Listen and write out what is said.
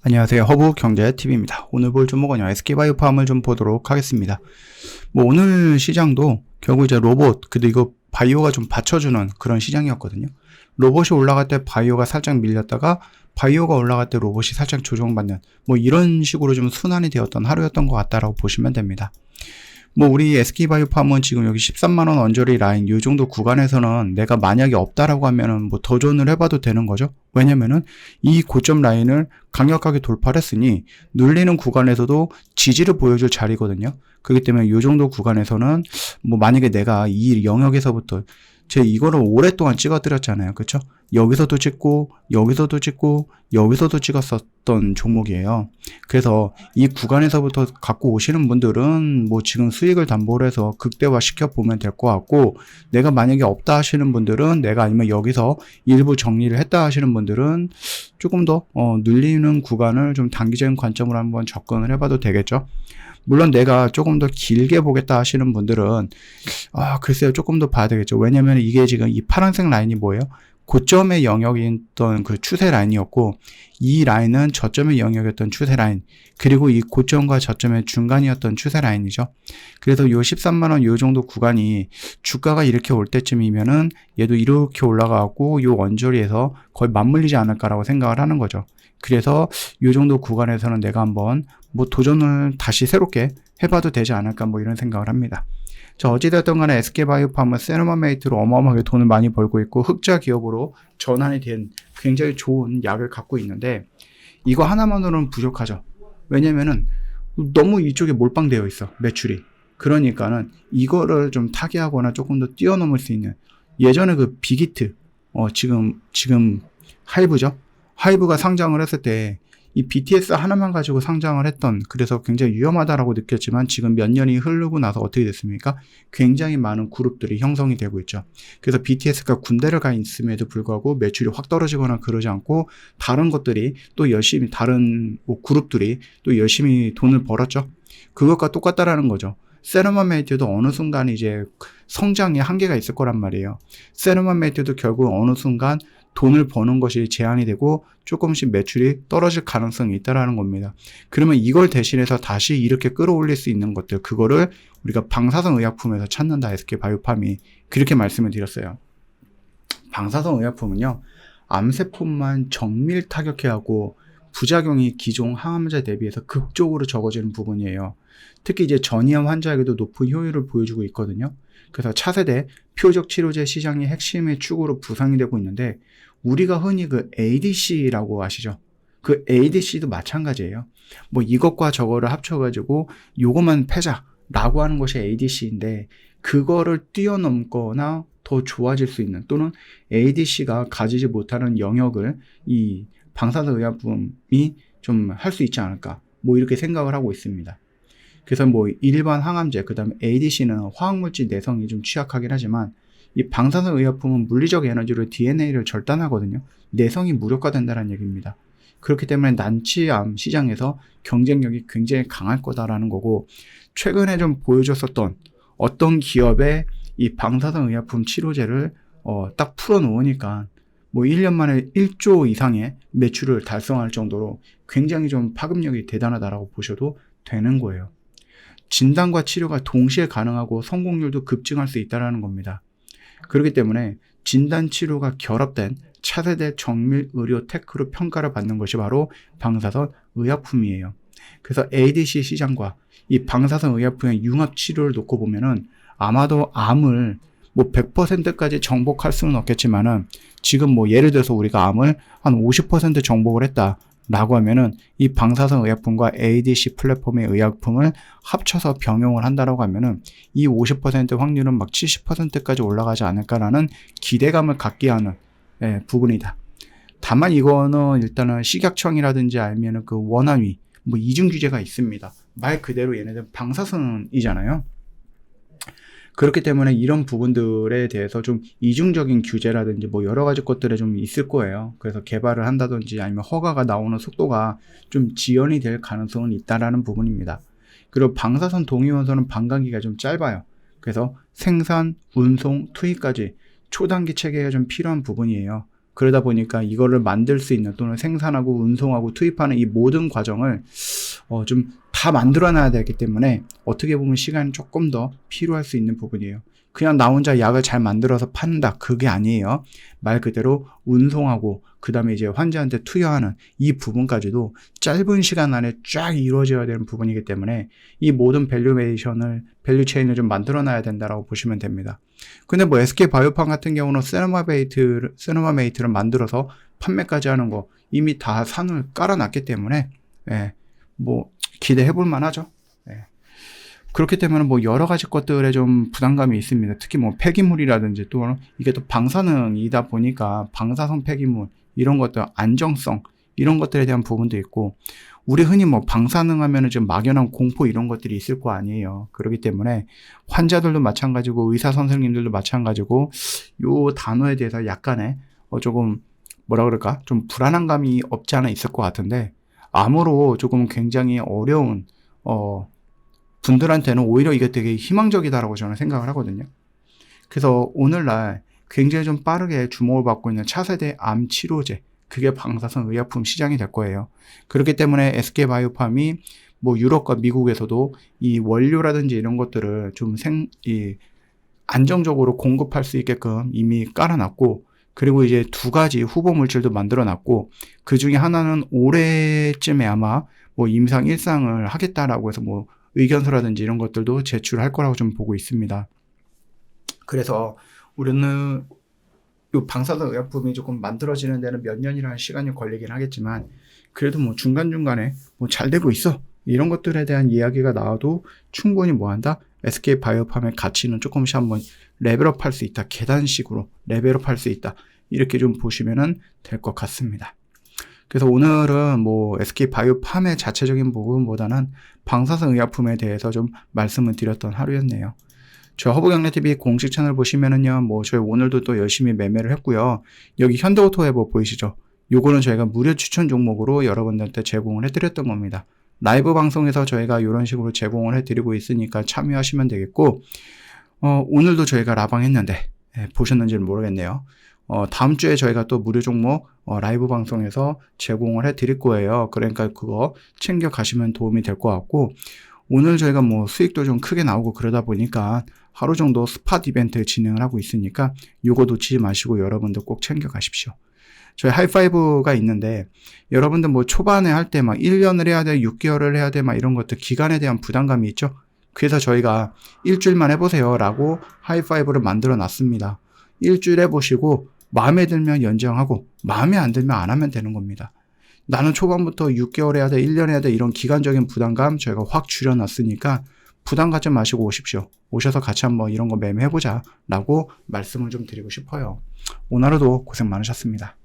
안녕하세요. 허브경제TV입니다. 오늘 볼 종목은요, SK바이오팜을 좀 보도록 하겠습니다. 오늘 시장도 결국 이제 로봇, 근데 이거 바이오가 좀 받쳐주는 그런 시장이었거든요. 로봇이 올라갈 때 바이오가 살짝 밀렸다가 바이오가 올라갈 때 로봇이 살짝 조정받는 이런 식으로 좀 순환이 되었던 하루였던 것 같다라고 보시면 됩니다. 우리 SK바이오팜은 지금 여기 13만원 언저리 라인 요 정도 구간에서는 내가 만약에 없다라고 하면은 도전을 해봐도 되는 거죠. 왜냐면은 이 고점 라인을 강력하게 돌파를 했으니 눌리는 구간에서도 지지를 보여줄 자리거든요. 그렇기 때문에 요 정도 구간에서는 만약에 내가 이 영역에서부터 이거를 오랫동안 찍어드렸잖아요. 그쵸? 여기서도 찍고 여기서도 찍고 여기서도 찍었었던 종목이에요. 그래서 이 구간에서부터 갖고 오시는 분들은 지금 수익을 담보로 해서 극대화 시켜보면 될 것 같고, 내가 만약에 없다 하시는 분들은, 내가 아니면 여기서 일부 정리를 했다 하시는 분들은 조금 더 눌리는 구간을 좀 단기적인 관점으로 한번 접근을 해봐도 되겠죠. 물론 내가 조금 더 길게 보겠다 하시는 분들은 글쎄요, 조금 더 봐야 되겠죠. 왜냐면 이게 지금 이 파란색 라인이 뭐예요? 고점의 영역이었던 그 추세 라인이었고, 이 라인은 저점의 영역이었던 추세 라인, 그리고 이 고점과 저점의 중간이었던 추세 라인이죠. 그래서 요 13만원 요 정도 구간이 주가가 이렇게 올 때쯤이면은 얘도 이렇게 올라가고 요 언저리에서 거의 맞물리지 않을까라고 생각을 하는 거죠. 그래서 요 정도 구간에서는 내가 한번 도전을 다시 새롭게 해봐도 되지 않을까 이런 생각을 합니다. 자, 어찌됐든 간에 SK바이오팜은 세노마메이트로 어마어마하게 돈을 많이 벌고 있고 흑자 기업으로 전환이 된 굉장히 좋은 약을 갖고 있는데, 이거 하나만으로는 부족하죠. 왜냐면은 너무 이쪽에 몰빵되어 있어, 매출이. 그러니까는 이거를 좀 타개하거나 조금 더 뛰어넘을 수 있는, 예전에 그 빅히트, 지금 하이브죠. 하이브가 상장을 했을 때 이 BTS 하나만 가지고 상장을 했던, 그래서 굉장히 위험하다라고 느꼈지만 지금 몇 년이 흐르고 나서 어떻게 됐습니까? 굉장히 많은 그룹들이 형성이 되고 있죠. 그래서 BTS가 군대를 가 있음에도 불구하고 매출이 확 떨어지거나 그러지 않고, 다른 것들이 또 열심히, 다른 그룹들이 또 열심히 돈을 벌었죠. 그것과 똑같다라는 거죠. 세노마메이트도 어느 순간 이제 성장의 한계가 있을 거란 말이에요. 세노마메이트도 결국 어느 순간 돈을 버는 것이 제한이 되고 조금씩 매출이 떨어질 가능성이 있다라는 겁니다. 그러면 이걸 대신해서 다시 이렇게 끌어올릴 수 있는 것들, 그거를 우리가 방사선 의약품에서 찾는다, SK바이오팜이 그렇게 말씀을 드렸어요. 방사선 의약품은요, 암세포만 정밀 타격해하고 부작용이 기존 항암제 대비해서 극적으로 적어지는 부분이에요. 특히 이제 전이암 환자에게도 높은 효율을 보여주고 있거든요. 그래서 차세대 표적 치료제 시장의 핵심의 축으로 부상이 되고 있는데, 우리가 흔히 그 ADC라고 아시죠? 그 ADC도 마찬가지예요. 이것과 저거를 합쳐가지고 요것만 패자라고 하는 것이 ADC인데, 그거를 뛰어넘거나 더 좋아질 수 있는, 또는 ADC가 가지지 못하는 영역을 이 방사선 의약품이 좀 할 수 있지 않을까, 이렇게 생각을 하고 있습니다. 그래서 일반 항암제, 그 다음에 ADC는 화학물질 내성이 좀 취약하긴 하지만, 이 방사선 의약품은 물리적 에너지로 DNA를 절단하거든요. 내성이 무력화된다는 얘기입니다. 그렇기 때문에 난치암 시장에서 경쟁력이 굉장히 강할 거다라는 거고, 최근에 좀 보여줬었던 어떤 기업의 이 방사선 의약품 치료제를 딱 풀어놓으니까 1년 만에 1조 이상의 매출을 달성할 정도로 굉장히 좀 파급력이 대단하다라고 보셔도 되는 거예요. 진단과 치료가 동시에 가능하고 성공률도 급증할 수 있다는 겁니다. 그렇기 때문에 진단 치료가 결합된 차세대 정밀 의료 테크로 평가를 받는 것이 바로 방사선 의약품이에요. 그래서 ADC 시장과 이 방사선 의약품의 융합 치료를 놓고 보면은 아마도 암을 100%까지 정복할 수는 없겠지만은, 지금 예를 들어서 우리가 암을 한 50% 정복을 했다 라고 하면은, 이 방사선 의약품과 ADC 플랫폼의 의약품을 합쳐서 병용을 한다라고 하면은 이 50% 확률은 70%까지 올라가지 않을까라는 기대감을 갖게 하는 부분이다. 다만 이거는 일단은 식약청이라든지 아니면은 그 원안위 이중 규제가 있습니다. 말 그대로 얘네들 방사선이잖아요. 그렇기 때문에 이런 부분들에 대해서 좀 이중적인 규제라든지 여러 가지 것들에 좀 있을 거예요. 그래서 개발을 한다든지 아니면 허가가 나오는 속도가 좀 지연이 될 가능성은 있다라는 부분입니다. 그리고 방사선 동위원소는 반감기가 좀 짧아요. 그래서 생산, 운송, 투입까지 초단기 체계가 좀 필요한 부분이에요. 그러다 보니까 이거를 만들 수 있는 또는 생산하고 운송하고 투입하는 이 모든 과정을 좀 다 만들어놔야 되기 때문에 어떻게 보면 시간이 조금 더 필요할 수 있는 부분이에요. 그냥 나 혼자 약을 잘 만들어서 판다, 그게 아니에요. 말 그대로 운송하고 그 다음에 이제 환자한테 투여하는 이 부분까지도 짧은 시간 안에 쫙 이루어져야 되는 부분이기 때문에 이 모든 밸류 체인을 좀 만들어놔야 된다라고 보시면 됩니다. 근데 뭐 SK바이오팜 같은 경우는 세노마메이트를 만들어서 판매까지 하는 거 이미 다 산을 깔아놨기 때문에 뭐 기대해 볼 만하죠. 그렇기 때문에 뭐 여러 가지 것들에 좀 부담감이 있습니다. 특히 뭐 폐기물이라든지 또 이게 또 방사능이다 보니까 방사성 폐기물 이런 것들 안정성 이런 것들에 대한 부분도 있고 우리 흔히 뭐 방사능 하면은 좀 막연한 공포 이런 것들이 있을 거 아니에요. 그렇기 때문에 환자들도 마찬가지고 의사 선생님들도 마찬가지고 요 단어에 대해서 약간의 조금 뭐라 그럴까 좀 불안한 감이 없지 않아 있을 것 같은데 암으로 조금 굉장히 어려운 분들한테는 오히려 이게 되게 희망적이다라고 저는 생각을 하거든요. 그래서 오늘날 굉장히 좀 빠르게 주목을 받고 있는 차세대 암 치료제, 그게 방사선 의약품 시장이 될 거예요. 그렇기 때문에 SK바이오팜이 뭐 유럽과 미국에서도 이 원료라든지 이런 것들을 좀 안정적으로 공급할 수 있게끔 이미 깔아놨고, 그리고 이제 2가지 후보 물질도 만들어놨고, 그 중에 하나는 올해쯤에 아마 뭐 임상 1상을 하겠다라고 해서 뭐 의견서라든지 이런 것들도 제출할 거라고 좀 보고 있습니다. 그래서 우리는 이 방사선 의약품이 조금 만들어지는 데는 몇 년이라는 시간이 걸리긴 하겠지만 그래도 뭐 중간중간에 뭐 잘 되고 있어 이런 것들에 대한 이야기가 나와도 충분히 뭐한다? SK바이오팜의 가치는 조금씩 한번 레벨업 할 수 있다. 계단식으로 레벨업 할 수 있다. 이렇게 좀 보시면 될 것 같습니다. 그래서 오늘은 뭐 SK바이오팜의 자체적인 부분보다는 방사선 의약품에 대해서 좀 말씀을 드렸던 하루였네요. 저 허브경제TV 공식 채널 보시면은요, 뭐 저희 오늘도 또 열심히 매매를 했고요. 여기 현대오토웨버 보이시죠? 요거는 저희가 무료 추천 종목으로 여러분들한테 제공을 해드렸던 겁니다. 라이브 방송에서 저희가 이런 식으로 제공을 해드리고 있으니까 참여하시면 되겠고, 오늘도 저희가 라방 했는데 보셨는지는 모르겠네요. 다음 주에 저희가 또 무료 종목 라이브 방송에서 제공을 해드릴 거예요. 그러니까 그거 챙겨 가시면 도움이 될 것 같고, 오늘 저희가 뭐 수익도 좀 크게 나오고 그러다 보니까 하루 정도 스팟 이벤트 진행을 하고 있으니까 요거 놓치지 마시고 여러분들 꼭 챙겨 가십시오. 저희 하이파이브가 있는데 여러분들 뭐 초반에 할 때 막 1년을 해야 돼, 6개월을 해야 돼, 막 이런 것들 기간에 대한 부담감이 있죠. 그래서 저희가 일주일만 해보세요 라고 하이파이브를 만들어 놨습니다. 일주일 해보시고 마음에 들면 연장하고 마음에 안 들면 안 하면 되는 겁니다. 나는 초반부터 6개월 해야 돼, 1년 해야 돼 이런 기간적인 부담감 저희가 확 줄여놨으니까 부담 갖지 마시고 오십시오. 오셔서 같이 한번 이런 거 매매해보자 라고 말씀을 좀 드리고 싶어요. 오늘 하루도 고생 많으셨습니다.